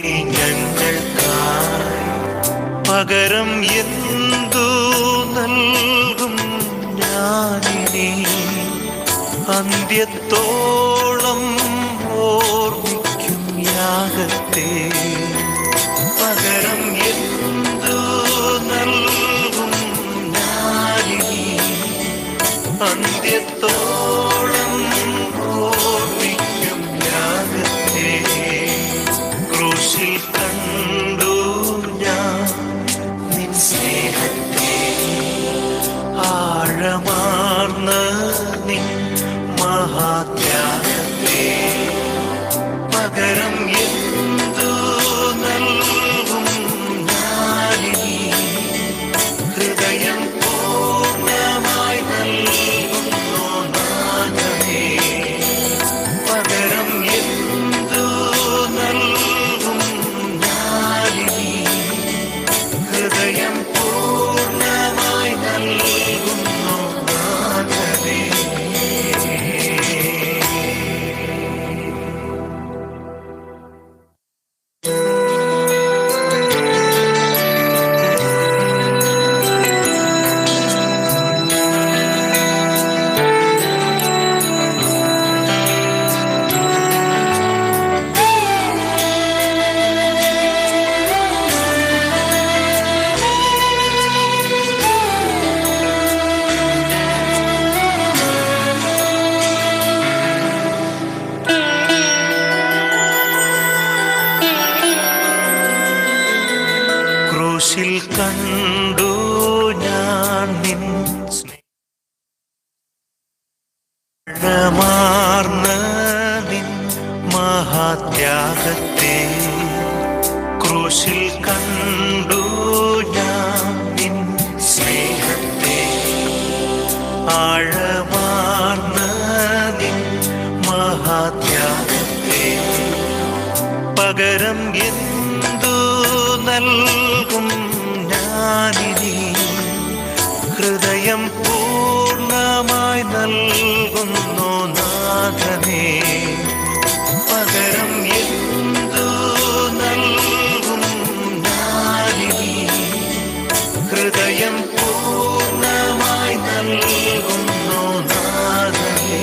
ഞങ്ങൾക്കായി പകരം എന്തു നൽകും ഞാനിനി? അന്ത്യത്തോളം ഓർമ്മിക്കും യാഗത്തെ. പകരം എന്തു നൽകും ഞാനിനി? അന്ത്യത്തോളം ഓർമ്മിക്കും യാഗത്തെ. ക്രൂശിൽ കണ്ടു ഞാൻ നിൻ സ്നേഹത്തെ, ആഴമാർന്ന നിൻ മഹാത്യാഗത്തെ. പകരം എന്തു നൽകും ഞാനിനി? ഹൃദയം പൂർണ്ണമായി നൽകുന്നു നാഥനേ. പകരം എന്തു നൽകും ഞാനിനി? ഹൃദയം പൂർണ്ണമായി നൽകുന്നു നാഥനേ. ക്രൂശിൽ കണ്ടു ഞാൻ നിൻ ആഴമാർന്ന നിൻ മഹാത്യാഗത്തെ. ക്രൂശിൽ കണ്ടു ഞാൻ നിൻ സ്നേഹത്തെ, ആഴമാർന്ന നിൻ മഹാത്യാഗത്തെ. പകരം എന്തു നൽകും ഞാനിനി? ഹൃദയം പൂർണ്ണമായി നൽകുന്നു നാഥനേ. പകരം എന്തു നൽകും ഞാനിനി? ഹൃദയം പൂർണ്ണമായി നൽകുന്നു നാഥനേ.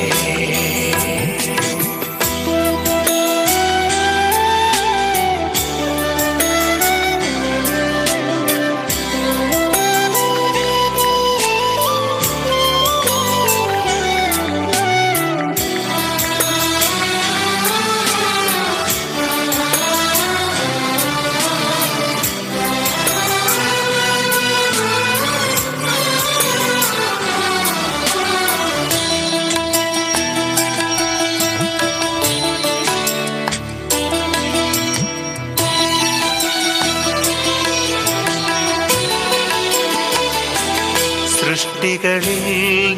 സൃഷ്ടികളിൽ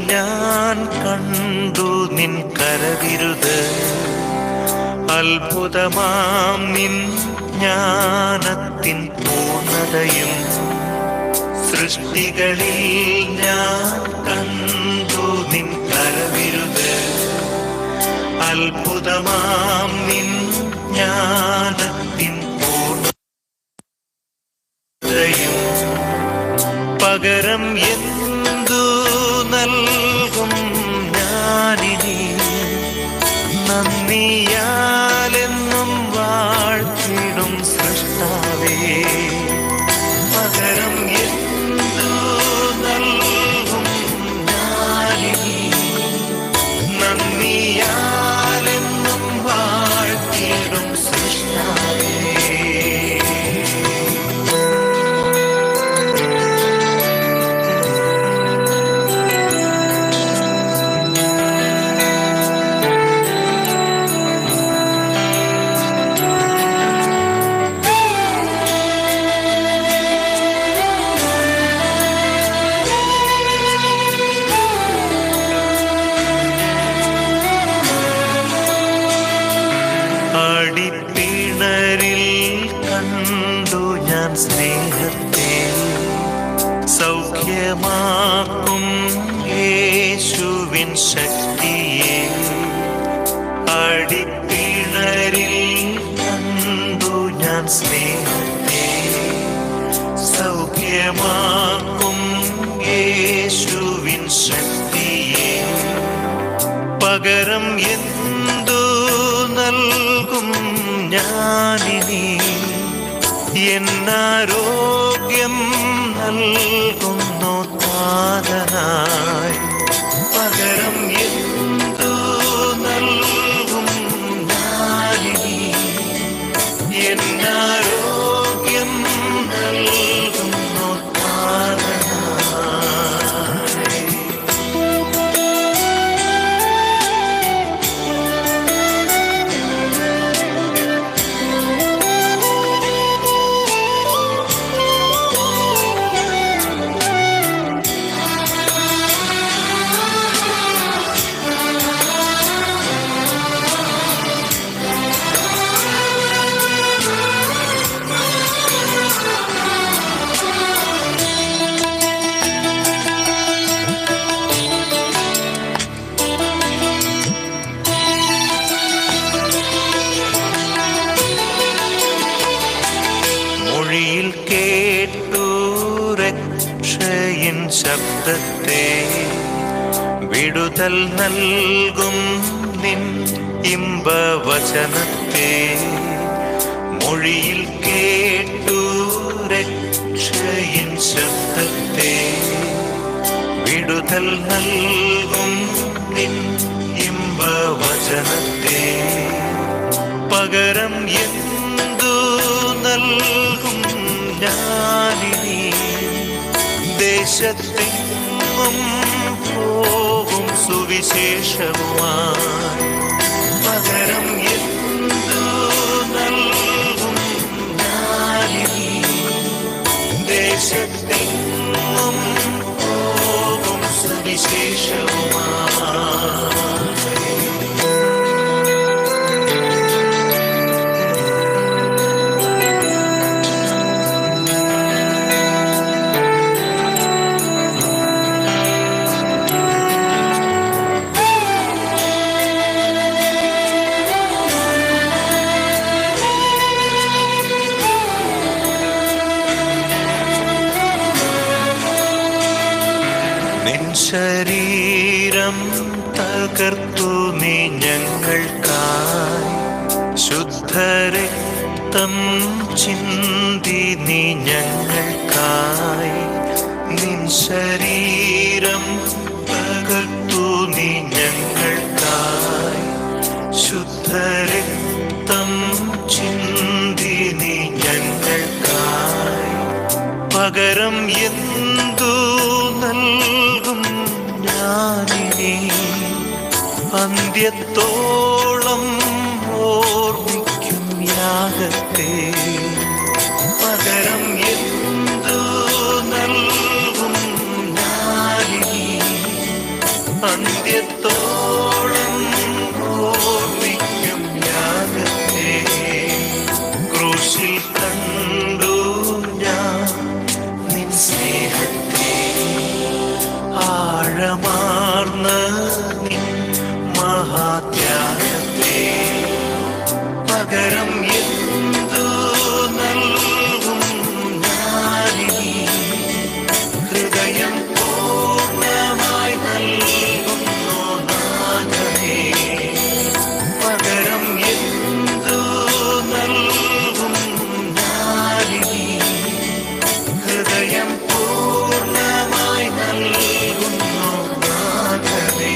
ഞാൻ കണ്ടു നിൻ കരവിരുത്, അത്ഭുതമാം നിൻ ജ്ഞാനത്തിൻ പൂർണ്ണതയും. സൃഷ്ടികളിൽ ഞാൻ കണ്ടു നിൻ കരവിരുത്, അത്ഭുതമാം നിൻ ജ്ഞാനത്തിൻ പൂർണ്ണതയും. പകരം എന്തു നൽകും ഞാനിനി? നന്ദിയാലെന്നും വാഴ്ത്തിടും സൃഷ്ടാവേ. പകരം എന്തു നൽകും ഞാനിനി? നന്ദിയാലെന്നും വാഴ്ത്തിടും സൃഷ്ടാവേ. അടിപ്പിണരിൽ കണ്ടു ഞാൻ സ്നേഹത്തെ, സൗഖ്യമാക്കും യേശുവിൻ ശക്തിയെ. അടിപ്പിണരിൽ കണ്ടു ഞാൻ ഞാൻ സ്നേഹത്തെ സൗഖ്യമാക്കും യേശുവിൻ ശക്തിയെ പകരം എന്തു നൽകും ഞാനിനി എന്നാരോഗ്യം നൽകുന്നു താതനായി പകരം എന്തു നൽകും ഞാനിനി എന്നാരോഗ്യം നൽകുന്നു താതനായി. മൊഴിയിൽ കേട്ടു രക്ഷയിൻ ശബ്ദത്തെ വിടുതൽ നൽകും നിൻ ഇമ്പവചനത്തെ മൊഴിയിൽ കേട്ടു രക്ഷയിൻ ശബ്ദത്തെ വിടുതൽ നൽകും നിൻ ഇമ്പവചനത്തെ പകരം എന്തു നൽകും ഞാനിനി ദേശത്തെങ്ങും പോകും സുവിശേഷവുമായി പകരം എന്തു നൽകും ഞാനിനി ദേശത്തെങ്ങും പോകും സുവിശേഷവുമായി. ശരീരം തകർത്തു നീ ഞങ്ങൾക്കായി ശുദ്ധരക്തം ചിന്തി നീ ഞങ്ങൾക്കായി നിൻ ശരീരം തകർത്തു നീ ഞങ്ങൾക്കായി ശുദ്ധരക്തം ചിന്തി നീ ഞങ്ങൾക്കായി പകരം എന്തു നൽകും ഞാനിനി അന്ത്യത്തോളം ഓർമ്മിക്കും യാഗത്തെ പകരം എന്തു നൽകും ഞാനിനി അന്ത്യത്തോളം ഓർമ്മിക്കും യാഗത്തെ ക്രൂശിൽ കണ്ടു ഞാൻ നിൻ സ്നേഹത്തെ ആഴമാർന്ന നിൻ മഹാത്യാഗത്തെ പകരം എന്തു നൽകും ഞാനിനി ഹൃദയം പൂർണ്ണമായി നൽകുന്നു നാഥനേ പകരം എന്തു നൽകും ഞാനിനി ഹൃദയം പൂർണ്ണമായി നൽകുന്നു നാഥനേ.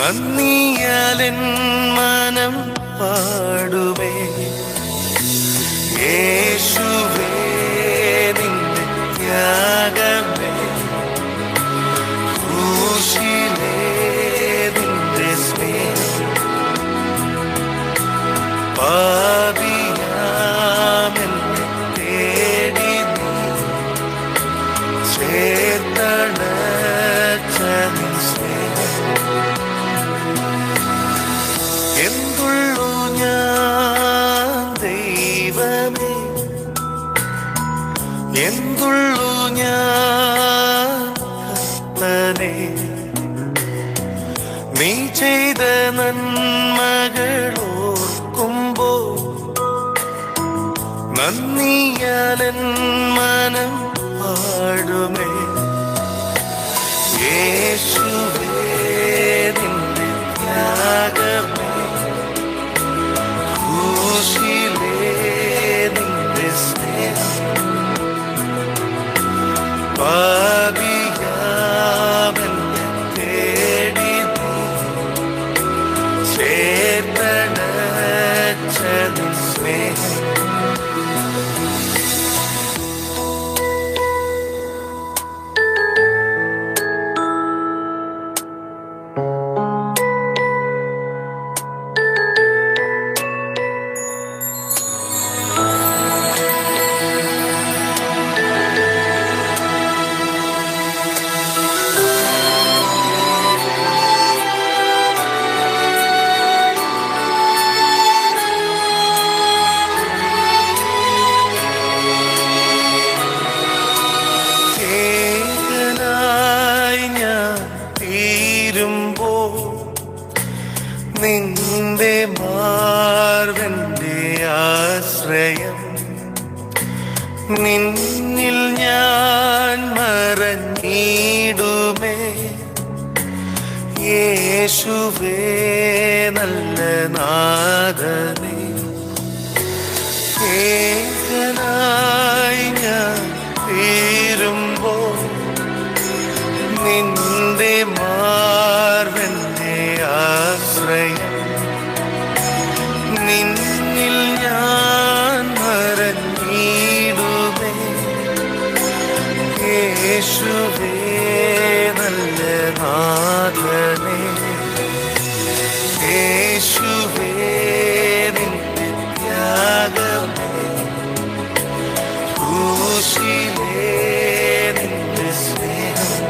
നന്ദിയാലെൻ മനം പാടുമേ. യേശുവേ നിന്റെ ത്യാഗമേ, ക്രൂശിലേ നിന്റെ സ്നേഹം, പാപിയാമെന്നെ തേടി നീ ചേർത്തണച്ച നിൻ സ്നേഹം. എന്തുള്ളു ഞാൻ ദൈവമേ, എന്തുള്ളു ഞാൻ കർത്തനേ, നീ ചെയ്ത നന്മകളോർക്കുമ്പോ നന്ദിയാലെൻ മനം പാടുമേ. യേശുവേ നിന്റെ ത്യാഗമേ, ക്രൂശിലേ നിന്റെ സ്നേഹം, പാപിയാമെന്നെ തേടി നീ ചേർത്തണച്ച നിൻ സ്നേഹം. നിന്റെ മാർവന്റെ ആശ്രയം, നിന്നിൽ ഞാൻ മറഞ്ഞിടുമേ. യേശുവേ നല്ല നാഥനേ, ഏകനായി ഞാൻ തീരുമ്പോൾ നിന്റെ മാർവന്റെ ആശ്രയം, നിന്നിൽ ഞാൻ മറഞ്ഞിടുമേ. യേശുവേ നല്ല നാഥനേ, യേശുവേ നിന്റെ ത്യാഗമേ, ക്രൂശിലേ നിന്റെ സ്നേഹം,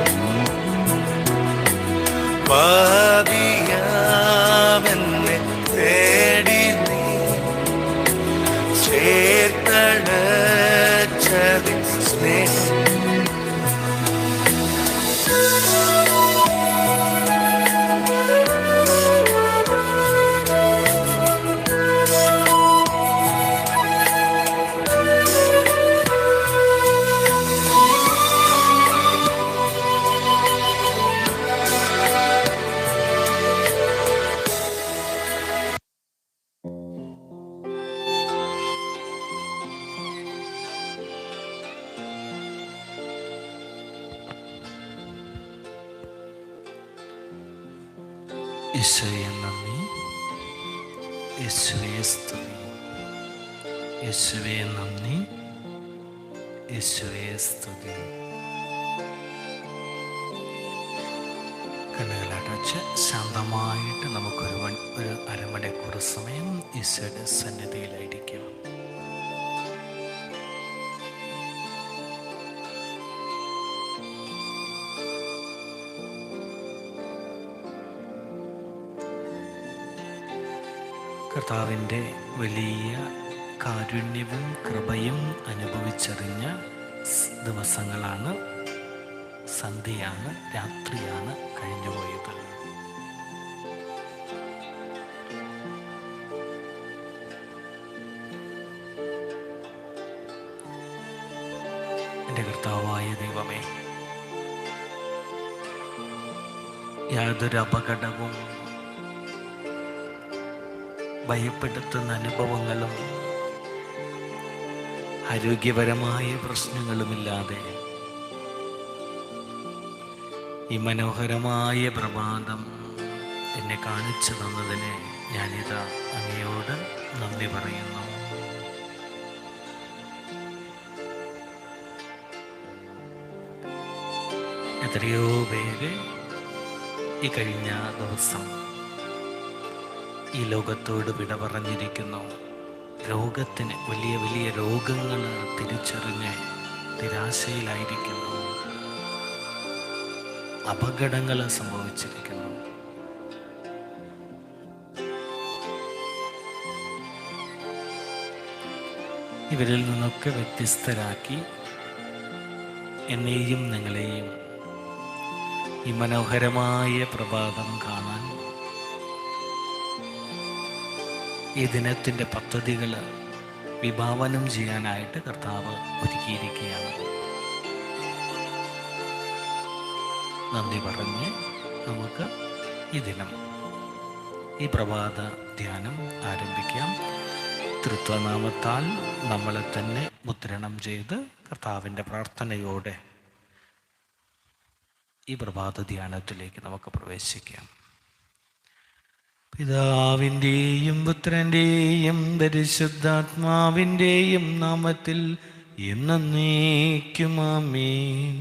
പാപിയാമെന്നെ തേടി നീ ചേർത്തണച്ച നിൻ സ്നേഹം. യേശുവേ നന്ദി, യേശുവേ സ്തുതി, യേശുവേ നന്ദി, യേശുവേ സ്തുതി. കണ്ണുകളടച്ച് ശാന്തമായിട്ട് നമുക്കൊരു അരമണിക്കൂർ സമയം ഈശോയുടെ സന്നിധിയിലായിരിക്കും. കർത്താവിൻ്റെ വലിയ കാരുണ്യവും കൃപയും അനുഭവിച്ചറിഞ്ഞ ദിവസങ്ങളാണ്, സന്ധ്യയാണ്, രാത്രിയാണ് കഴിഞ്ഞുപോയത്. എൻ്റെ കർത്താവായ ദൈവമേ, യാതൊരു അപകടവും ഭയപ്പെടുത്തുന്ന അനുഭവങ്ങളും ആരോഗ്യപരമായ പ്രശ്നങ്ങളുമില്ലാതെ ഈ മനോഹരമായ പ്രഭാതം എന്നെ കാണിച്ചു തന്നതിന് ഞാനിതാ അങ്ങയോട് നന്ദി പറയുന്നു. എത്രയോ പേര് ഈ കഴിഞ്ഞ ദിവസം ഈ ലോകത്തോട് വിട പറഞ്ഞിരിക്കുന്നു. രോഗത്തിന് വലിയ വലിയ രോഗങ്ങൾ തിരിച്ചറിഞ്ഞ് നിരാശയിലായിരിക്കുന്നു. അപകടങ്ങൾ സംഭവിച്ചിരിക്കുന്നു. ഇവരിൽ നിന്നൊക്കെ വ്യത്യസ്തരാക്കി എന്നെയും നിങ്ങളെയും ഈ മനോഹരമായ പ്രഭാതം കാണാൻ, ഈ ദിനത്തിൻ്റെ പദ്ധതികൾ വിഭാവനം ചെയ്യാനായിട്ട് കർത്താവ് ഒരുക്കിയിരിക്കുകയാണ്. നന്ദി പറഞ്ഞ് നമുക്ക് ഈ ദിനം, ഈ പ്രഭാത ധ്യാനം ആരംഭിക്കാം. തൃത്വനാമത്താൽ നമ്മളെ തന്നെ മുദ്രണം ചെയ്ത് കർത്താവിൻ്റെ പ്രാർത്ഥനയോടെ ഈ പ്രഭാത ധ്യാനത്തിലേക്ക് നമുക്ക് പ്രവേശിക്കാം. പിതാവിൻ്റെയും പുത്രൻ്റെയും പരിശുദ്ധാത്മാവിൻ്റെയും നാമത്തിൽ എന്നേക്കും ആമേൻ.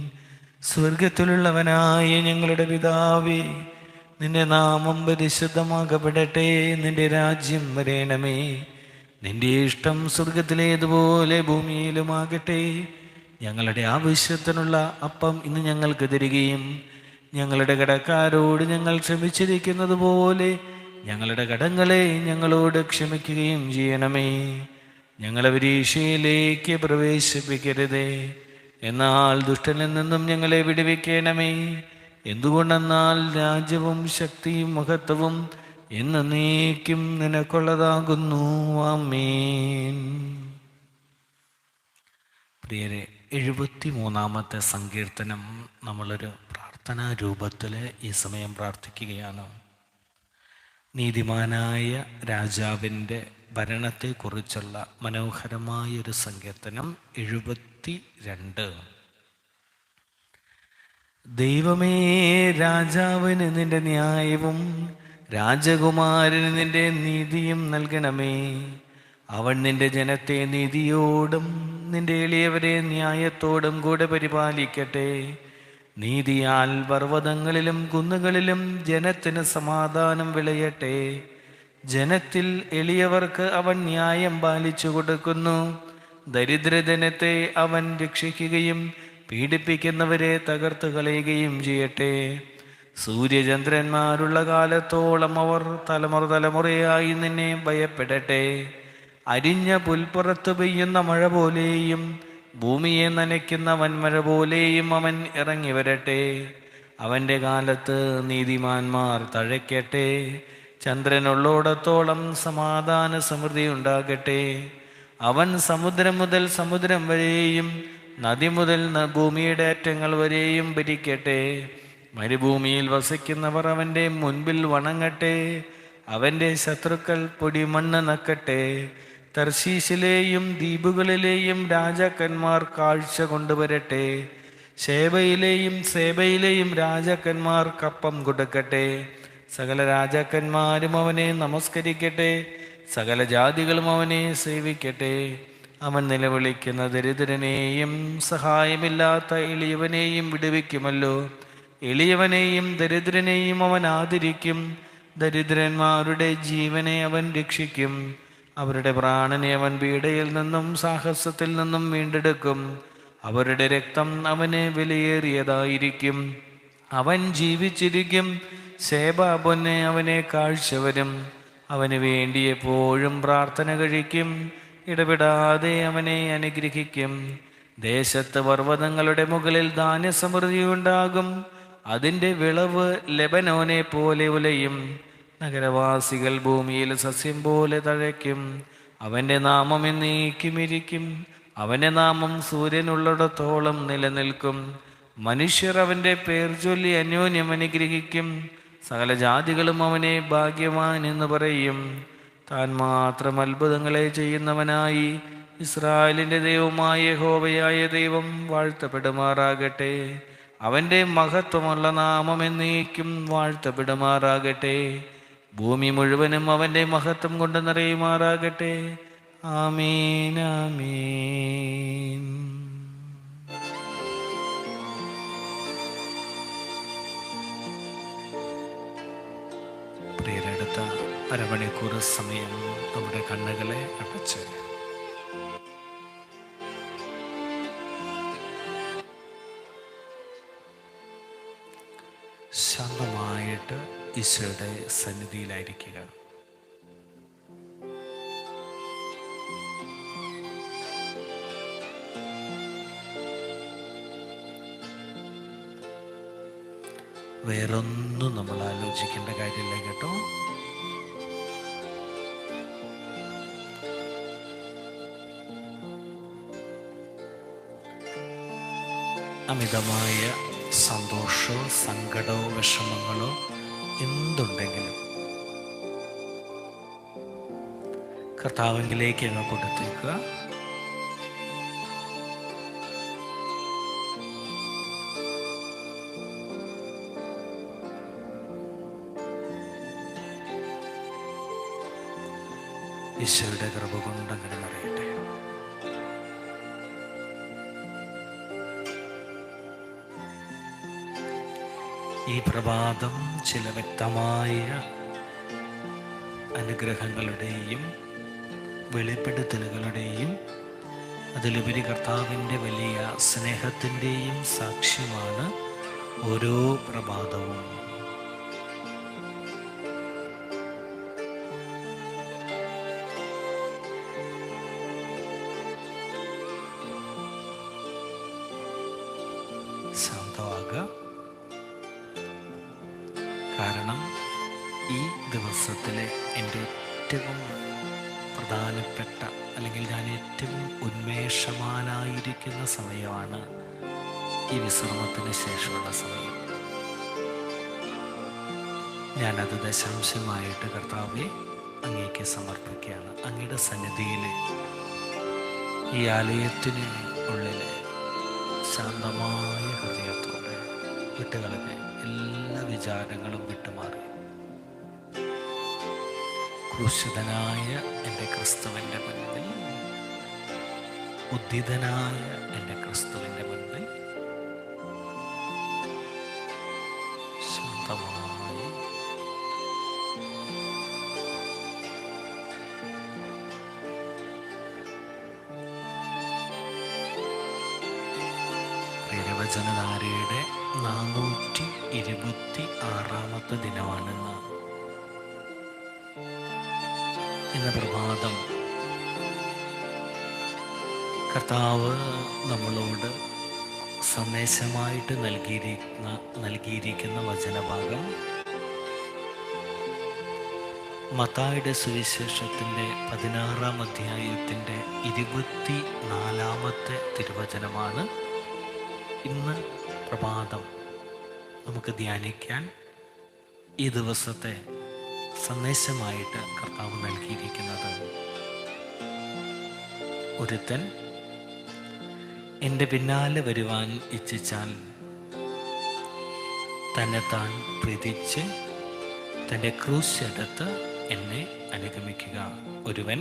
സ്വർഗത്തിലുള്ളവനായ ഞങ്ങളുടെ പിതാവേ, നിന്റെ നാമം പരിശുദ്ധമാക്കപ്പെടട്ടെ. നിന്റെ രാജ്യം വരേണമേ. നിന്റെ ഇഷ്ടം സ്വർഗത്തിലേതുപോലെ ഭൂമിയിലുമാകട്ടെ. ഞങ്ങളുടെ ആവശ്യത്തിനുള്ള അപ്പം ഇന്ന് ഞങ്ങൾക്ക് തരികയും ഞങ്ങളുടെ കടക്കാരോട് ഞങ്ങൾ ക്ഷമിച്ചിരിക്കുന്നത് പോലെ ഞങ്ങളുടെ കടങ്ങളെ ഞങ്ങളോട് ക്ഷമിക്കുകയും ചെയ്യണമേ. ഞങ്ങളെ പരീക്ഷയിലേക്ക് പ്രവേശിപ്പിക്കരുതേ, എന്നാൽ ദുഷ്ടനിൽ നിന്നും ഞങ്ങളെ വിടുവിക്കണമേ. എന്തുകൊണ്ടെന്നാൽ രാജ്യവും ശക്തിയും മഹത്വവും എന്നേക്കും നിനക്കുള്ളതാകുന്നു. ആമേൻ. പ്രിയരെ, 73-ാമത്തെ സങ്കീർത്തനം നമ്മളൊരു പ്രാർത്ഥനാ രൂപത്തിൽ ഈ സമയം പ്രാർത്ഥിക്കുകയാണ്. നീതിമാനായ രാജാവിൻ്റെ ഭരണത്തെക്കുറിച്ചുള്ള മനോഹരമായൊരു സങ്കീർത്തനം 72. ദൈവമേ, രാജാവിന് നിന്റെ ന്യായവും രാജകുമാരന് നിന്റെ നീതിയും നൽകണമേ. അവൻ നിന്റെ ജനത്തെ നീതിയോടും നിന്റെ എളിയവരെ ന്യായത്തോടും കൂടെ പരിപാലിക്കട്ടെ. നീതിയാൽ പർവ്വതങ്ങളിലും കുന്നുകളിലും ജനത്തിന് സമാധാനം വിളയട്ടെ. ജനത്തിൽ എളിയവർക്ക് അവൻ ന്യായം പാലിച്ചു കൊടുക്കുന്നു. ദരിദ്രജനത്തെ അവൻ രക്ഷിക്കുകയും പീഡിപ്പിക്കുന്നവരെ തകർത്ത് കളയുകയും ചെയ്യട്ടെ. സൂര്യചന്ദ്രന്മാരുള്ള കാലത്തോളം അവർ തലമുറ തലമുറയായി നിന്നെ ഭയപ്പെടട്ടെ. അരിഞ്ഞ പുൽപ്പുറത്ത് പെയ്യുന്ന മഴ പോലെയും ഭൂമിയെ നനയ്ക്കുന്ന വൻമഴ പോലെയും അവൻ ഇറങ്ങി വരട്ടെ. അവൻ്റെ കാലത്ത് നീതിമാന്മാർ തഴയ്ക്കട്ടെ. ചന്ദ്രനുള്ളോടത്തോളം സമാധാന സമൃദ്ധി ഉണ്ടാകട്ടെ. അവൻ സമുദ്രം മുതൽ സമുദ്രം വരെയും നദി മുതൽ ഭൂമിയുടെ അറ്റങ്ങൾ വരെയും ഭരിക്കട്ടെ. മരുഭൂമിയിൽ വസിക്കുന്നവർ അവൻ്റെ മുൻപിൽ വണങ്ങട്ടെ. അവൻ്റെ ശത്രുക്കൾ പൊടിമണ്ണ് നക്കട്ടെ. തർശീശിലെയും ദ്വീപുകളിലെയും രാജാക്കന്മാർ കാഴ്ച കൊണ്ടുവരട്ടെ. സേബയിലെയും രാജാക്കന്മാർ കപ്പം കൊടുക്കട്ടെ. സകല രാജാക്കന്മാരും അവനെ നമസ്കരിക്കട്ടെ. സകല ജാതികളും അവനെ സേവിക്കട്ടെ. അവൻ നിലവിളിക്കുന്ന ദരിദ്രനെയും സഹായമില്ലാത്ത എളിയവനെയും വിടുവിക്കുമല്ലോ. എളിയവനെയും ദരിദ്രനെയും അവൻ ആദരിക്കും. ദരിദ്രന്മാരുടെ ജീവനെ അവൻ രക്ഷിക്കും. അവരുടെ പ്രാണനെ അവൻ പീഡയിൽ നിന്നും സാഹസത്തിൽ നിന്നും വീണ്ടെടുക്കും. അവരുടെ രക്തം അവന് വിലയേറിയതായിരിക്കും. അവൻ ജീവിച്ചിരിക്കും. ശേബാ പൊന്നെ അവനെ കാഴ്ച വരും. അവന് വേണ്ടി എപ്പോഴും പ്രാർത്ഥന കഴിക്കും. ഇടപെടാതെ അവനെ അനുഗ്രഹിക്കും. ദേശത്ത് പർവ്വതങ്ങളുടെ മുകളിൽ ധാന്യസമൃദ്ധി ഉണ്ടാകും. അതിൻ്റെ വിളവ് ലെബനോനെ പോലെ ഉലയും. നഗരവാസികൾ ഭൂമിയിൽ സസ്യം പോലെ തഴയ്ക്കും. അവൻ്റെ നാമം എന്നേക്കും ഇരിക്കും. അവൻ്റെ നാമം സൂര്യനുള്ളിടത്തോളം നിലനിൽക്കും. മനുഷ്യർ അവൻ്റെ പേർ ചൊല്ലി അന്യോന്യം അനുഗ്രഹിക്കും. സകല ജാതികളും അവനെ ഭാഗ്യവാൻ എന്ന് പറയും. താൻ മാത്രം അത്ഭുതങ്ങളെ ചെയ്യുന്നവനായി ഇസ്രായേലിൻ്റെ ദൈവമായ യഹോവയായ ദൈവം വാഴ്ത്തപ്പെടുമാറാകട്ടെ. അവൻ്റെ മഹത്വമുള്ള നാമം എന്നേക്കും വാഴ്ത്തപ്പെടുമാറാകട്ടെ. ഭൂമി മുഴുവനും അവൻ്റെ മഹത്വം കൊണ്ട് നിറയുമാറാകട്ടെ. ആമേൻ, ആമേൻ. പ്രിയരെടുത്ത അരമണിക്കൂർ സമയം നമ്മുടെ കണ്ണുകളെ അടച്ച് ശാന്തമായിട്ട് ഈശോയുടെ സന്നിധിയിലായിരിക്കുക. വേറൊന്നും നമ്മൾ ആലോചിക്കേണ്ട കാര്യമില്ല കേട്ടോ. അമിതമായ സന്തോഷമോ സങ്കടമോ വിഷമങ്ങളോ എന്തുണ്ടെങ്കിലും കർത്താവിലേക്ക് അങ്ങ് കൊടുത്തേക്കുക. ഈശോയുടെ കൃപ കൊണ്ട് അങ്ങനെ നിറയട്ടെ. ഈ പ്രഭാതം ചില വ്യക്തമായ അനുഗ്രഹങ്ങളുടെയും വെളിപ്പെടുത്തലുകളുടെയും അതിലുപരി കർത്താവിൻ്റെ വലിയ സ്നേഹത്തിൻ്റെയും സാക്ഷ്യമാണ് ഓരോ പ്രഭാതവും. ശാന്തമാകുക. കാരണം ഈ ദിവസത്തിലെ എൻ്റെ ഏറ്റവും പ്രധാനപ്പെട്ട അല്ലെങ്കിൽ ഞാൻ ഏറ്റവും ഉന്മേഷവാനായിരിക്കുന്ന സമയമാണ് ഈ വിശ്രമത്തിന് ശേഷമുള്ള സമയം. ഞാനത് ദശാംശമായിട്ട് കർത്താവെ അങ്ങേക്ക് സമർപ്പിക്കുകയാണ്. അങ്ങയുടെ സന്നിധിയിൽ ഈ ആലയത്തിന് ഉള്ളിൽ ശാന്തമായ ഹൃദയത്തോടെ വിട്ടുകളഞ്ഞ് എല്ലാ വിചാരങ്ങളും വിട്ടുമാറി ക്രൂശിതനായ എൻ്റെ ക്രിസ്തുവിൻ്റെ മുൻപിൽ, ഉദ്ധിതനായ എൻ്റെ ക്രിസ്തുവിൻ്റെ മുൻപിൽ ശാന്തമായി പ്രവചനധാരയുടെ 426 ദിനമാണെന്ന്. ഇന്ന് പ്രഭാതം കർത്താവ് നമ്മളോട് സന്ദേശമായിട്ട് നൽകിയിരിക്കുന്ന വചനഭാഗം മത്തായിയുടെ സുവിശേഷത്തിൻ്റെ 16-ാം അധ്യായത്തിൻ്റെ 24-ാമത്തെ തിരുവചനമാണ്. ഇന്ന് പ്രഭാതം നമുക്ക് ധ്യാനിക്കാൻ ഈ ദിവസത്തെ സന്ദേശമായിട്ട് കർത്താവ് നൽകിയിരിക്കുന്നത്. ഒരുത്തൻ എൻ്റെ പിന്നാലെ വരുവാൻ ഇച്ഛിച്ചാൽ തന്നെത്താൻ പ്രീതിച്ച് തൻ്റെ ക്രൂശ് എടുത്ത് എന്നെ അനുഗമിക്കുക. ഒരുവൻ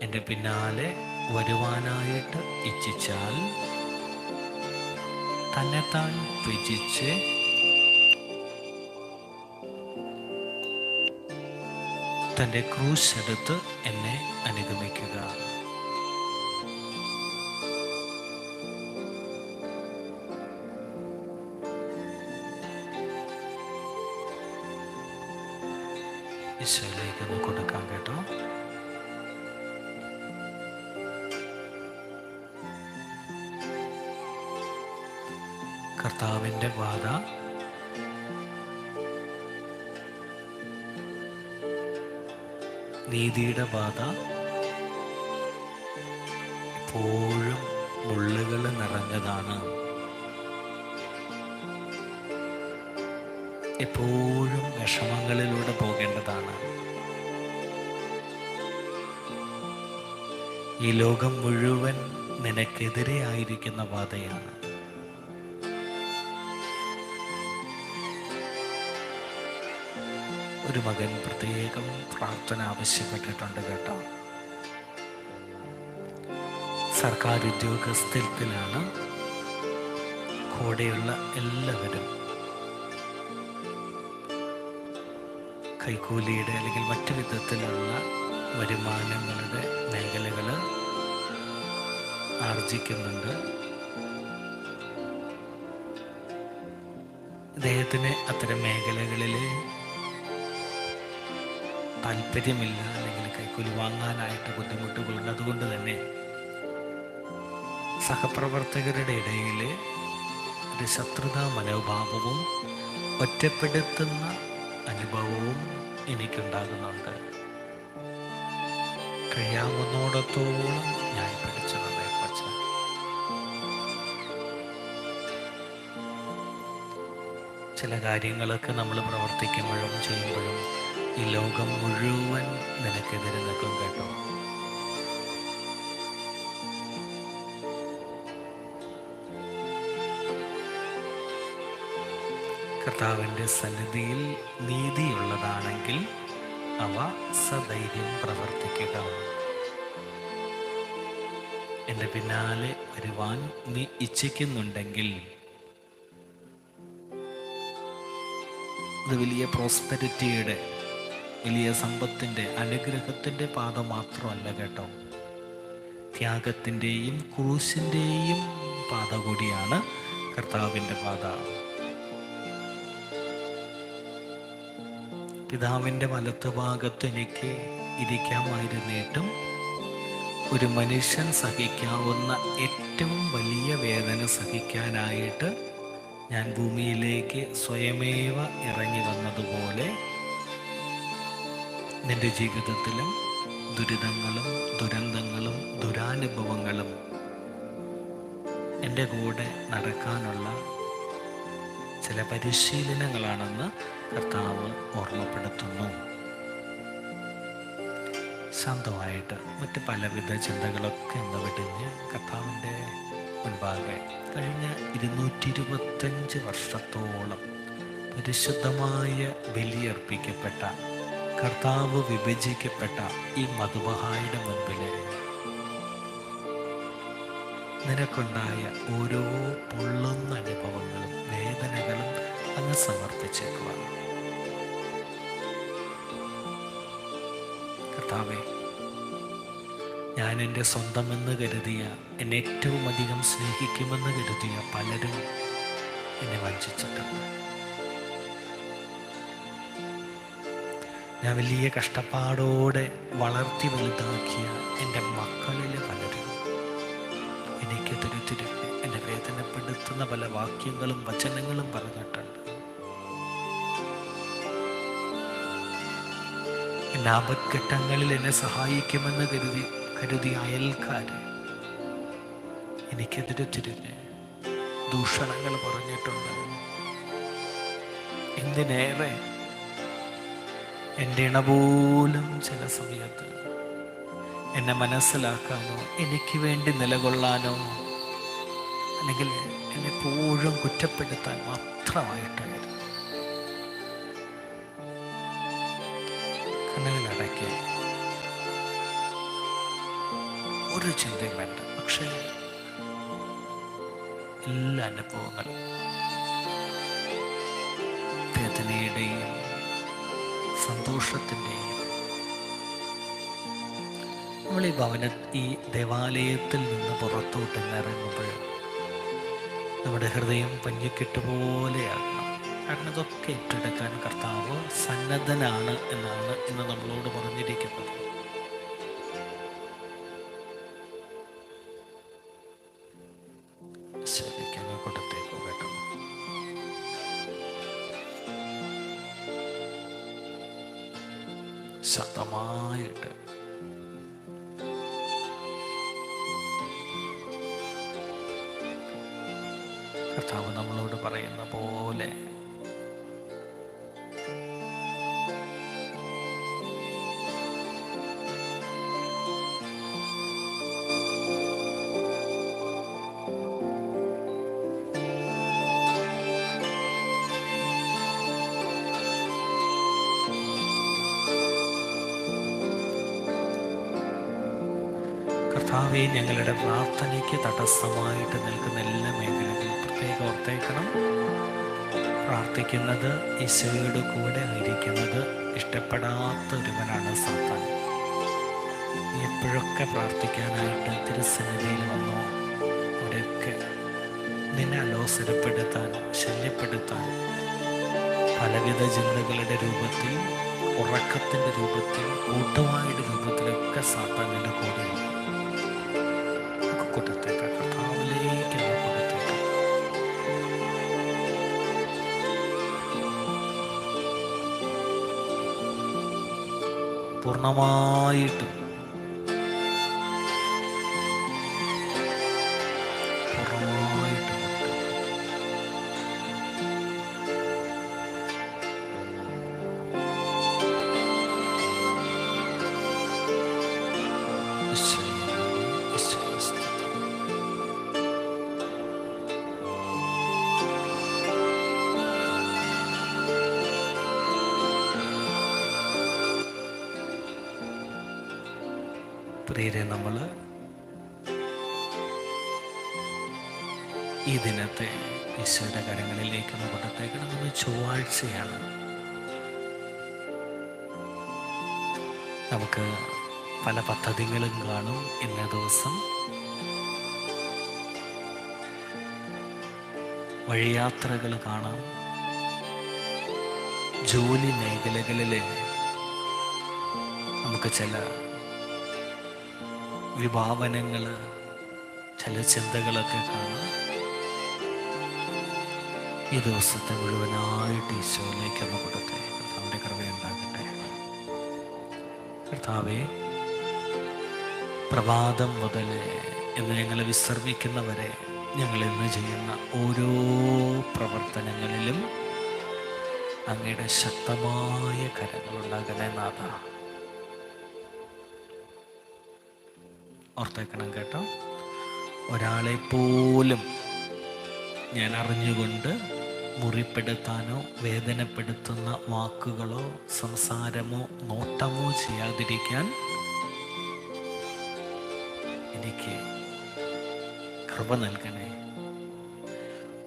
എൻ്റെ പിന്നാലെ വരുവാനായിട്ട് ഇച്ഛിച്ചാൽ തന്നെത്താൻ ത്യജിച്ച് തൻ്റെ ക്രൂശ് എടുത്ത് എന്നെ അനുഗമിക്കുക. ഈശോയിലേക്ക് കൊടുക്കാം കേട്ടോ. കർത്താവിൻ്റെ പാത നീതിയുടെ പാത എപ്പോഴും മുള്ളുകൾ നിറഞ്ഞതാണ്. എപ്പോഴും വിഷമങ്ങളിലൂടെ പോകേണ്ടതാണ്. ഈ ലോകം മുഴുവൻ നിനക്കെതിരെ ആയിരിക്കുന്ന പാതയാണ്. ഒരു മകൻ പ്രത്യേകം പ്രാർത്ഥന ആവശ്യപ്പെട്ടിട്ടുണ്ട് കേട്ടോ. സർക്കാർ ഉദ്യോഗസ്ഥത്തിലാണ്. കൂടെയുള്ള എല്ലാവരും കൈക്കൂലിയുടെ അല്ലെങ്കിൽ മറ്റു വിധത്തിലുള്ള വരുമാനങ്ങളുടെ മേഖലകൾ ആർജിക്കുന്നുണ്ട്. അദ്ദേഹത്തിന് അത്തരം മേഖലകളിൽ താല്പര്യമില്ല, അല്ലെങ്കിൽ കൈക്കൂലി വാങ്ങാനായിട്ട് ബുദ്ധിമുട്ടുകളുണ്ട്. അതുകൊണ്ട് തന്നെ സഹപ്രവർത്തകരുടെ ഇടയിൽ ഒരു ശത്രുതാ മനോഭാവവും ഒറ്റപ്പെടുത്തുന്ന അനുഭവവും എനിക്കുണ്ടാകുന്നുണ്ട്. കഴിയാവുന്നോടത്തോളം ഞാൻ പഠിച്ചതിനെക്കുറിച്ച് ചില കാര്യങ്ങളൊക്കെ നമ്മൾ പ്രവർത്തിക്കുമ്പോഴും ചെയ്യുമ്പോഴും ഈ ലോകം മുഴുവൻ നിനക്കെതിരെ നിൽക്കും കേട്ടോ. കർത്താവിൻ്റെ സന്നിധിയിൽ നീതിയുള്ളതാണെങ്കിൽ അവ സധൈര്യം പ്രവർത്തിക്കുക. എൻ്റെ പിന്നാലെ വരുവാൻ നീ ഇച്ഛിക്കുന്നുണ്ടെങ്കിൽ ഇത് വലിയ പ്രോസ്പെരിറ്റിയുടെ, വലിയ സമ്പത്തിൻ്റെ, അനുഗ്രഹത്തിൻ്റെ പാത മാത്രമല്ല കേട്ടോ. ത്യാഗത്തിൻ്റെയും ക്രൂശിൻ്റെയും പാത കൂടിയാണ് കർത്താവിൻ്റെ പാത. പിതാവിൻ്റെ വലത്ത് ഭാഗത്ത് എനിക്ക് ഇരിക്കാമായിരുന്നിട്ടും ഒരു മനുഷ്യൻ സഹിക്കാവുന്ന ഏറ്റവും വലിയ വേദന സഹിക്കാനായിട്ട് ഞാൻ ഭൂമിയിലേക്ക് സ്വയമേവ ഇറങ്ങി വന്നതുപോലെ നിന്റെ ജീവിതത്തിലും ദുരിതങ്ങളും ദുരന്തങ്ങളും ദുരാനുഭവങ്ങളും എൻ്റെ കൂടെ നടക്കാനുള്ള ചില പരിശീലനങ്ങളാണെന്ന് കർത്താവ് ഓർമ്മപ്പെടുത്തുന്നു. ശാന്തമായിട്ട് മറ്റ് പലവിധ ചിന്തകളൊക്കെ ഒന്ന് വെടിഞ്ഞ് കർത്താവിൻ്റെ മുൻപാകെ കഴിഞ്ഞ 225 വർഷത്തോളം പരിശുദ്ധമായ ബലിയർപ്പിക്കപ്പെട്ട, കർത്താവ് വിഭജിക്കപ്പെട്ട ഈ മധുബഹായുടെ മുൻപിൽ നിനക്കുണ്ടായ ഓരോ പൊള്ളുന്ന അനുഭവങ്ങളും വേദനകളും അങ്ങ് സമർപ്പിച്ചേക്കുക. കർത്താവേ, ഞാൻ എൻ്റെ സ്വന്തമെന്ന് കരുതിയ, എന്നെ ഏറ്റവും അധികം സ്നേഹിക്കുമെന്ന് കരുതിയ പലരും എന്നെ വഞ്ചിച്ചിട്ടുണ്ട്. ഞാൻ വലിയ കഷ്ടപ്പാടോടെ വളർത്തി വലുതാക്കിയ എൻ്റെ മക്കളിലെ പലരും എനിക്കെതിരെ തിരിഞ്ഞ് എന്നെ വേദനപ്പെടുത്തുന്ന പല വാക്യങ്ങളും വചനങ്ങളും പറഞ്ഞിട്ടുണ്ട്. എൻ്റെ ആപത്ഘട്ടങ്ങളിൽ എന്നെ സഹായിക്കുമെന്ന് കരുതിയ അയൽക്കാർ എനിക്കെതിരെ തിരിഞ്ഞ് ദൂഷണങ്ങൾ പറഞ്ഞിട്ടുണ്ട്. എന്തിനേറെ എൻ്റെ ഇണ പോലും ചില സമയത്ത് എന്നെ മനസ്സിലാക്കാനോ എനിക്ക് വേണ്ടി നിലകൊള്ളാനോ അല്ലെങ്കിൽ എന്നെ എപ്പോഴും കുറ്റപ്പെടുത്താൻ മാത്രമായിട്ടായിരുന്നു. കണ്ണുകളടക്കി ഒരു ചിന്തയും വേണ്ട, പക്ഷേ എല്ലാ അനുഭവങ്ങളും വേദനയുടെയും സന്തോഷത്തിൻ്റെയും നമ്മൾ ഈ ദേവാലയത്തിൽ നിന്ന് പുറത്തോട്ട് ഇറങ്ങുമ്പോൾ നമ്മുടെ ഹൃദയം പഞ്ഞിക്കെട്ട് പോലെയാകണം. കാരണം ഇതൊക്കെ ഏറ്റെടുക്കാൻ കർത്താവ് സന്നദ്ധനാണ് എന്നാണ് ഇന്ന് നമ്മളോട് പറഞ്ഞിരിക്കുന്നത്. ശരിക്കും കൊടുത്തേക്കോ കേട്ടോ. ശക്തമായിട്ട് കർത്താവ് നമ്മളോട് പറയുന്ന പോലെ കർത്താവേ, ഞങ്ങളുടെ പ്രാർത്ഥനയ്ക്ക് തടസ്സമായിട്ട് നിൽക്കുന്ന എല്ലാ മേഖലകളും പ്രത്യേകം ഓർത്തേക്കണം. പ്രാർത്ഥിക്കുന്നത് ഈശോയുടെ കൂടെ ആയിരിക്കുന്നത് ഇഷ്ടപ്പെടാത്ത ഒരുവനാണ് സാത്താൻ. എപ്പോഴൊക്കെ പ്രാർത്ഥിക്കാനായിട്ട് തിരുസന്നിധിയിൽ വന്നോ അവിടെയൊക്കെ നിന്നെ അലോസരപ്പെടുത്താൻ, ശല്യപ്പെടുത്താൻ പലവിധ ചിന്തകളുടെ രൂപത്തിൽ, ഉറക്കത്തിൻ്റെ രൂപത്തിൽ, കൂട്ടുവായുടെ രൂപത്തിലൊക്കെ സാത്താൻ നിന്റെ കൂടെ കൊടുത്തേക്ക. കർത്താവിലേക്ക് കൊടുത്തേക്ക. പൂർണ്ണമായിട്ടും പ്രിയരെ, നമ്മൾ ഈ ദിനത്തെ ഈശോയുടെ കരങ്ങളിലേക്ക് കൊണ്ടത്തേക്കണം. ഇന്ന് ചൊവ്വാഴ്ചയാണ്. നമുക്ക് പല പദ്ധതികളും കാണും. ഇന്ന ദിവസം വഴിയാത്രകൾ കാണാം. ജോലി മേഖലകളിൽ നമുക്ക് ചില വിഭാവനങ്ങൾ, ചില ചിന്തകളൊക്കെ കാണാം. ഈ ദിവസത്തെ മുഴുവനായിട്ട് ഈശോയിലേക്ക് ഒന്ന് കൊടുത്തേ. കർത്താവിൻ്റെ കൃപയുണ്ടാകട്ടെ. കർത്താവേ, പ്രഭാതം മുതൽ എന്ന് ഞങ്ങൾ വിശ്രമിക്കുന്നവരെ ഞങ്ങൾ ഇന്ന് ചെയ്യുന്ന ഓരോ പ്രവർത്തനങ്ങളിലും അങ്ങയുടെ ശക്തമായ കരങ്ങളുണ്ടാകണേ നാഥ. ഓർത്തേക്കണം കേട്ടോ. ഒരാളെ പോലും ഞാൻ അറിഞ്ഞുകൊണ്ട് മുറിപ്പെടുത്താനോ വേദനപ്പെടുത്തുന്ന വാക്കുകളോ സംസാരമോ നോട്ടമോ ചെയ്യാതിരിക്കാൻ എനിക്ക് കൃപ നൽകണേ.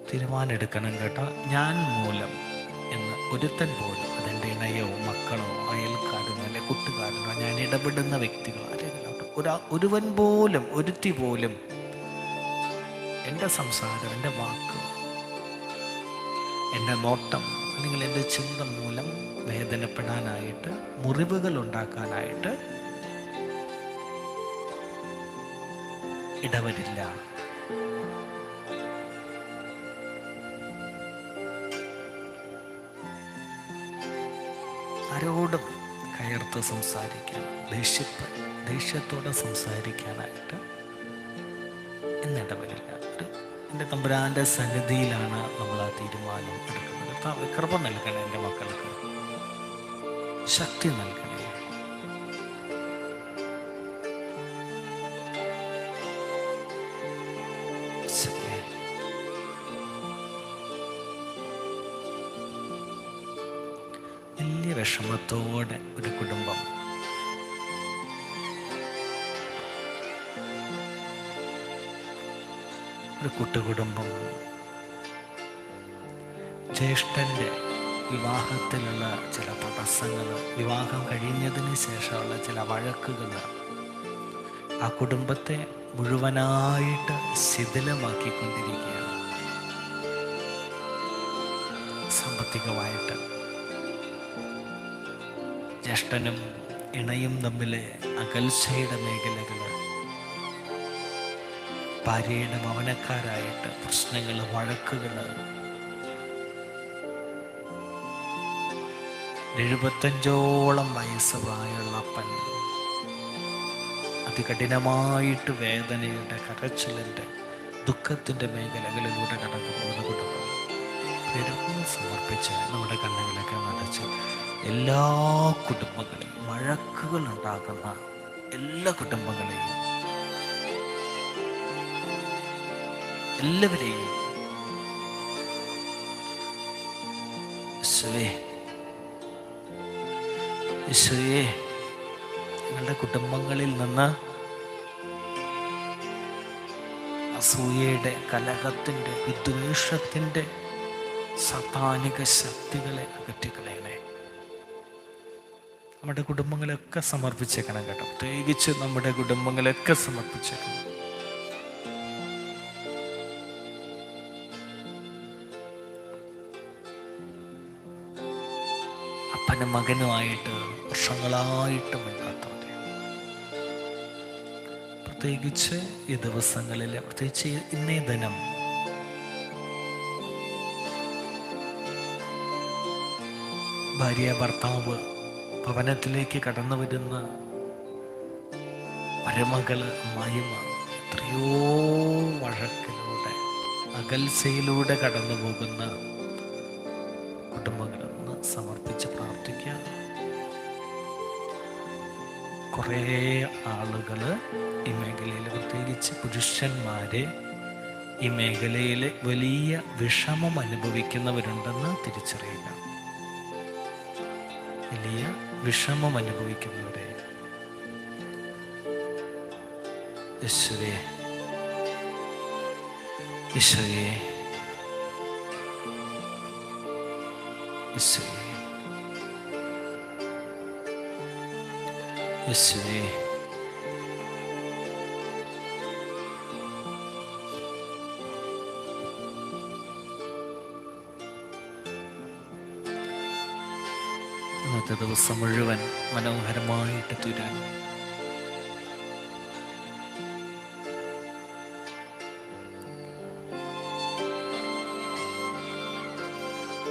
തീരുമാനമെടുക്കണം കേട്ടോ. ഞാൻ മൂലം എന്ന് ഒരുത്തൻ പോലും, അതെൻ്റെ ഇണയോ മക്കളോ അയൽക്കാരനോ അല്ലെ കൂട്ടുകാരനോ, ഞാൻ ഇടപെടുന്ന വ്യക്തികളോ ആരെങ്കിലും ഒരുവൻ പോലും, ഒരുത്തി പോലും എൻ്റെ സംസാരം, എൻ്റെ വാക്ക്, എൻ്റെ നോട്ടം അല്ലെങ്കിൽ എൻ്റെ ചിന്ത മൂലം വേദനപ്പെടാനായിട്ട്, മുറിവുകൾ ഉണ്ടാക്കാനായിട്ട് ഇടവരില്ല. ആരോടും കയർത്ത് സംസാരിക്കാൻ, ദേഷ്യത്തോടെ സംസാരിക്കാനായിട്ട് ഇന്നിടവരില്ല. എൻ്റെ തമ്പുരാൻ്റെ സന്നിധിയിലാണ് നമ്മൾ ആ തീരുമാനം എടുക്കുന്നത്. കൃപ നൽകണേ, എൻ്റെ മക്കൾക്ക് ശക്തി നൽകണേ. വലിയ വിഷമത്തോടെ ഒരു കുടുംബം ഒരു കൂട്ടുകുടുംബം ജ്യേഷ്ഠൻ്റെ വിവാഹത്തിലുള്ള ചില തടസ്സങ്ങൾ, വിവാഹം കഴിഞ്ഞതിന് ശേഷമുള്ള ചില വഴക്കുകൾ ആ കുടുംബത്തെ മുഴുവനായിട്ട് ശിഥിലമാക്കിക്കൊണ്ടിരിക്കുകയാണ്. സാമ്പത്തികമായിട്ട് ജ്യേഷ്ഠനും ഇണയും തമ്മിലെ അകൽച്ചയുടെ മേഖലകൾ, ഭാര്യയുടെ ഭവനക്കാരായിട്ട് പ്രശ്നങ്ങൾ, വഴക്കുകൾ, 75ഓളം വയസ്സ് പ്രായമുള്ള അപ്പൻ അതികഠിനമായിട്ട് വേദനയുടെ, കരച്ചിലിൻ്റെ, ദുഃഖത്തിൻ്റെ മേഖലകളിലൂടെ കടന്നു പോകുന്ന കുടുംബം സമർപ്പിച്ച് നമ്മുടെ കണ്ണുകളൊക്കെ നടച്ച് എല്ലാ കുടുംബങ്ങളെയും, വഴക്കുകൾ ഉണ്ടാക്കുന്ന എല്ലാ കുടുംബങ്ങളെയും, എല്ലാവരെയും ഈശോയെ ഞങ്ങളുടെ കുടുംബങ്ങളിൽ നിന്ന് അസൂയയുടെ, കലഹത്തിൻ്റെ, വിദ്വേഷത്തിൻ്റെ സാത്താനിക ശക്തികളെ അകറ്റിക്കളയണേ. നമ്മുടെ കുടുംബങ്ങളൊക്കെ സമർപ്പിച്ചേക്കണം കേട്ടോ. പ്രത്യേകിച്ച് നമ്മുടെ കുടുംബങ്ങളൊക്കെ സമർപ്പിച്ചേക്കണം. അപ്പനും മകനുമായിട്ട് വർഷങ്ങളായിട്ട് മിണ്ടാത്തവരെ, പ്രത്യേകിച്ച് ഈ ദിവസങ്ങളിൽ, പ്രത്യേകിച്ച് ഇന്നേ ദിനം ഭാര്യ ഭർത്താവ് ഭവനത്തിലേക്ക് കടന്നു വരുന്ന മരുമകള്, അമ്മായിമ്മ എത്രയോ വഴക്കിലൂടെ, അകൽച്ചയിലൂടെ കടന്നു പോകുന്ന കുടുംബങ്ങളൊന്ന് സമർപ്പിച്ച് പ്രാർത്ഥിക്കുക. കുറേ ആളുകൾ ഈ മേഖലയിൽ, പ്രത്യേകിച്ച് പുരുഷന്മാരെ ഈ മേഖലയിൽ വലിയ വിഷമം അനുഭവിക്കുന്നവരുണ്ടെന്ന് തിരിച്ചറിയുക. വലിയ വിഷമം അനുഭവിക്കുന്നവരെ യേശുവേ, യേശുവേ, യേശുവേ, യേശുവേ, ഇന്നത്തെ ദിവസം മുഴുവൻ മനോഹരമായിട്ട് തീരാൻ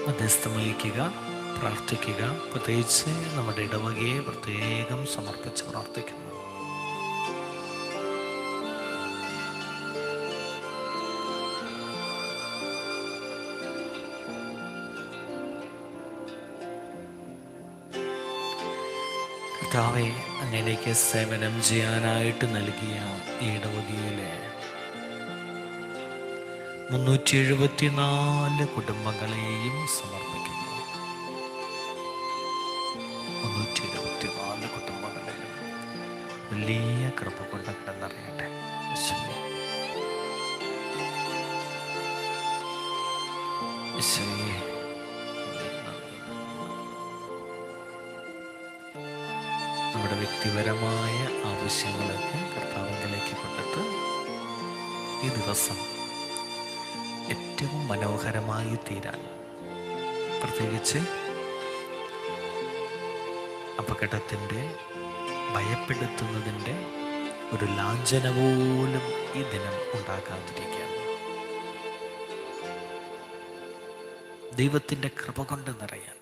മധ്യസ്ഥം വഹിക്കുക, പ്രാർത്ഥിക്കുക. പ്രത്യേകിച്ച് നമ്മുടെ ഇടവകയെ പ്രത്യേകം സമർപ്പിച്ച് പ്രാർത്ഥിക്കുന്നു. കർത്താവേ, അങ്ങനെയൊക്കെ സേവനം ചെയ്യാനായിട്ട് നൽകിയ ഈ ഇടവകയിലെ 374 കുടുംബങ്ങളെയും സമർപ്പിക്കുന്നു. 374 കുടുംബങ്ങളെയും വലിയ കൃപ കൊണ്ട് കിടന്നറിയട്ടെ. നമ്മുടെ വ്യക്തിപരമായ ആവശ്യങ്ങളൊക്കെ കർത്താവിലേക്ക് കൊണ്ടിട്ട് ഈ ദിവസം ഏറ്റവും മനോഹരമായി തീരാൻ, പ്രത്യേകിച്ച് അപകടത്തിൻ്റെ, ഭയപ്പെടുത്തുന്നതിൻ്റെ ഒരു ലാഞ്ചന പോലും ഈ ദിനം ഉണ്ടാകാതിരിക്കാൻ ദൈവത്തിൻ്റെ കൃപ കൊണ്ട് നിറയാൻ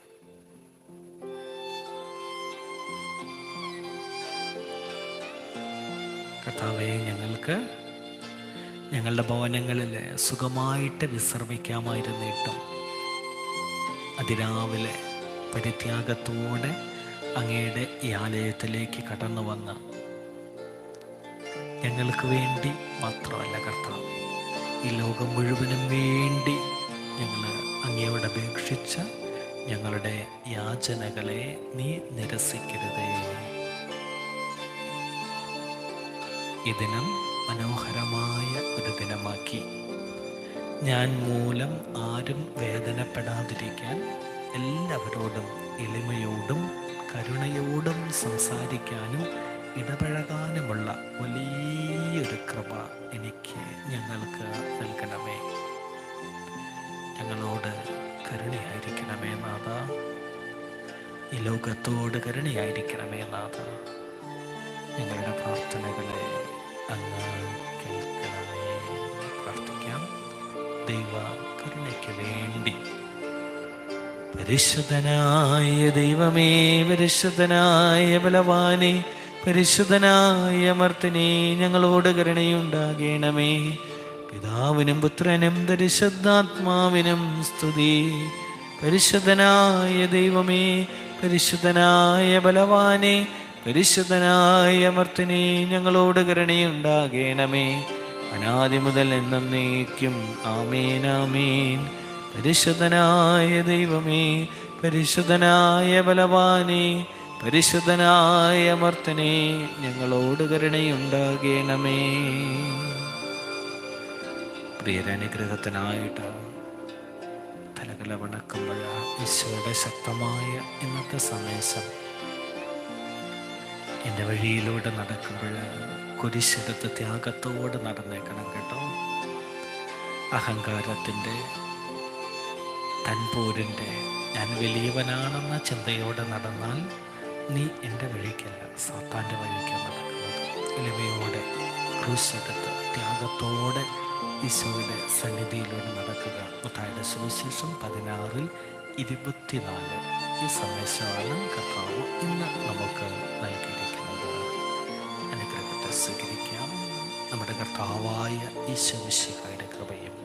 കർത്താവേ, ഞങ്ങൾക്ക് ഞങ്ങളുടെ ഭവനങ്ങളിൽ സുഖമായിട്ട് വിശ്രമിക്കാമായിരുന്നിട്ടും അതിരാവിലെ പരിത്യാഗത്തോടെ അങ്ങയുടെ ഈ ആലയത്തിലേക്ക് കടന്നു വന്ന് ഞങ്ങൾക്ക് വേണ്ടി മാത്രമല്ല കർത്താവ്, ഈ ലോകം മുഴുവനും വേണ്ടി ഞങ്ങൾ അങ്ങയോട് അപേക്ഷിച്ച ഞങ്ങളുടെ യാചനകളെ നീ നിരസിക്കരുതേ. ഈ ദിനം മനോഹരമായ ഒരു ദിനമാക്കി, ഞാൻ മൂലം ആരും വേദനപ്പെടാതിരിക്കാൻ എല്ലാവരോടും എളിമയോടും കരുണയോടും സംസാരിക്കാനും ഇടപഴകാനുമുള്ള വലിയൊരു കൃപ എനിക്ക് ഞങ്ങൾക്ക് നൽകണമേ. ഞങ്ങളോട് കരുണയായിരിക്കണമേ നാഥ, ഈ ലോകത്തോട് കരുണയായിരിക്കണമേ നാഥ. ഞങ്ങളുടെ പ്രാർത്ഥനകളെ അങ്ങ് കേൾക്കണമേ. പ്രാർത്ഥിക്കാം. ദൈവ കരുണയ്ക്ക് വേണ്ടി. പരിശുദ്ധനായ ദൈവമേ, പരിശുദ്ധനായ ബലവാനേ, പരിശുദ്ധനായ അമർത്തനേ, ഞങ്ങളോട് കരുണയുണ്ടാകണമേ. പിതാവിനും പുത്രനും പരിശുദ്ധാത്മാവിനും സ്തുതി. പരിശുദ്ധനായ ദൈവമേ, പരിശുദ്ധനായ ബലവാനേ, പരിശുദ്ധനായ അമർത്തനേ, ഞങ്ങളോട് കരുണയുണ്ടാകണമേ. അനാദി മുതൽ എന്നേക്കും ആമേൻ ആമേൻ. പരിശുദ്ധനായ ദൈവമേ, പരിശുദ്ധനായ ബലവാനേ, പരിശുദ്ധനായ അമർത്തനേ, ഞങ്ങളോട് കരുണയുണ്ടാകണമേ. പ്രിയരനുഗ്രഹത്തിനായിട്ട് തലകല വണക്കുമ്പോൾ ഈശോയുടെ ശക്തമായ ഇന്നത്തെ സന്ദേശം എൻ്റെ വഴിയിലൂടെ നടക്കുമ്പോൾ കുരിശെടുത്ത് ത്യാഗത്തോടെ നടന്നേക്കണം കേട്ടോ. അഹങ്കാരത്തിൻ്റെ, തൻപോരിൻ്റെ, ഞാൻ വലിയവനാണെന്ന ചിന്തയോടെ നടന്നാൽ നീ എൻ്റെ വഴിക്കല്ല, സാത്താൻ്റെ വഴിക്കാണ് നടക്കുന്നത്. എളിമയോടെ ക്രൂശെടുത്ത് ത്യാഗത്തോടെ ഈശോയുടെ സന്നിധിയിലൂടെ നടക്കുക. മത്തായിയുടെ സുവിശേഷം 16:24 ഈ സന്ദേശമാണ് കർത്താവ് ഇന്ന് നമുക്ക് നൽകിയിരിക്കുന്നത്. അനുഗ്രഹത്തെ സ്വീകരിക്കാം. നമ്മുടെ കർത്താവായ ഈശോ മിശിഹായുടെ കൃപയും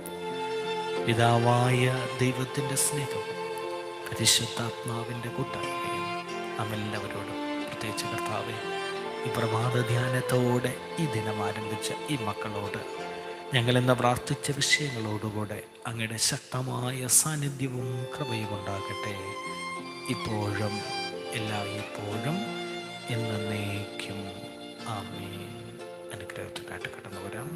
പിതാവായ ദൈവത്തിൻ്റെ സ്നേഹവും പരിശുദ്ധാത്മാവിൻ്റെ കൂട്ടായ്മയും നമ്മെല്ലാവരോടും, പ്രത്യേകിച്ച് കർത്താവെ ഈ പ്രഭാത ധ്യാനത്തോടെ ഈ ദിനം ആരംഭിച്ച ഈ മക്കളോട്, ഞങ്ങളെന്ന് പ്രാർത്ഥിച്ച വിഷയങ്ങളോടുകൂടെ അങ്ങയുടെ ശക്തമായ സാന്നിധ്യവും കൃപയും ഉണ്ടാകട്ടെ, ഇപ്പോഴും എല്ലായ്പ്പോഴും എന്നേക്കും. ആമേൻ. അനുഗ്രഹത്തിനായിട്ട് കടന്നു വരാം.